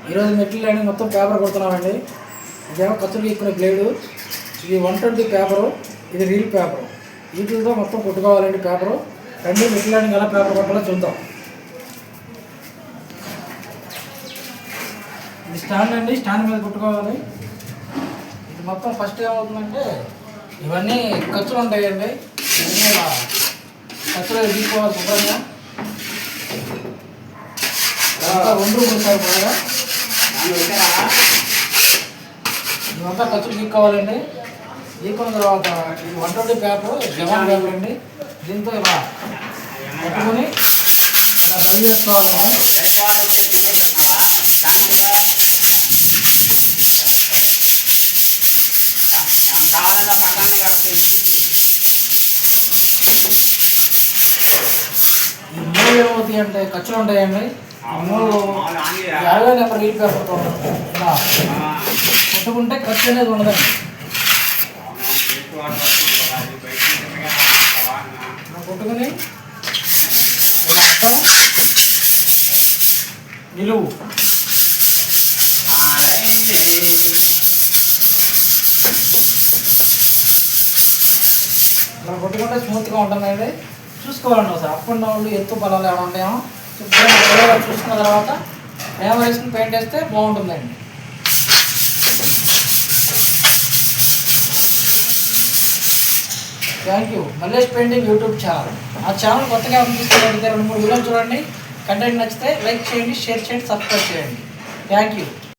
ఈరోజు మెట్లు లైనింగ్ మొత్తం పేపర్ కొడుతున్నామండి. ఇదేమో కత్తులు గీక్కునే బ్లేడు, ఇది 120 పేపరు, ఇది రీల్ పేపరు. వీటితో మొత్తం కొట్టుకోవాలండి పేపరు. రండి మెట్లు లైనింగ్ ఎలా పేపర్ కొట్టాలో చూద్దాం. ఇది స్టాండ్ అండి, స్టాండ్ మీద కొట్టుకోవాలి. ఇది మొత్తం ఫస్ట్ ఏమవుతుందంటే ఇవన్నీ ఖర్చులు ఉంటాయండి, ఇవన్నీ ఇలా ఖర్చులు తీసుకోవాలి శుభ్రంగా. 2 కొడతారు బాగా. ఇవంతా ఖర్చులు గీక్కోవాలండి. గీక్కున్న తర్వాత ఇది 120 పేపర్, జవాన్ పేపర్ అండి. దీంతో ఇలా పట్టుకొని ఇలా రెడీ చేసుకోవాలండి. ఈ మూడు ఏమవుతాయి అంటే ఖర్చులు ఉంటాయండి. మూడు 50 నెంబర్ రీల్ పేపర్తో ఇలా కొట్టుకుంటే ఖర్చు అనేది ఉండదండి. కొట్టుకుని ఇలా అర్థం నిలువు ఇలా కొట్టుకుంటే స్మూత్గా ఉంటుందండి. చూసుకోవాలండి ఒకసారి అప్ అండ్ డౌన్లు ఎత్తు బలాలు ఏమైనా ఉంటాయేమో చూసుకున్న తర్వాత ఏమో వేసుకుని పెయింట్ వేస్తే బాగుంటుందండి. Thank you. Mallesh painting YouTube channel. ఆ ఛానల్ కొత్తగా తీసుకుని 2-3 వీడియోలు చూడండి. కంటెంట్ నచ్చితే లైక్ చేయండి, షేర్ చేయండి, సబ్స్క్రైబ్ చేయండి. Thank you.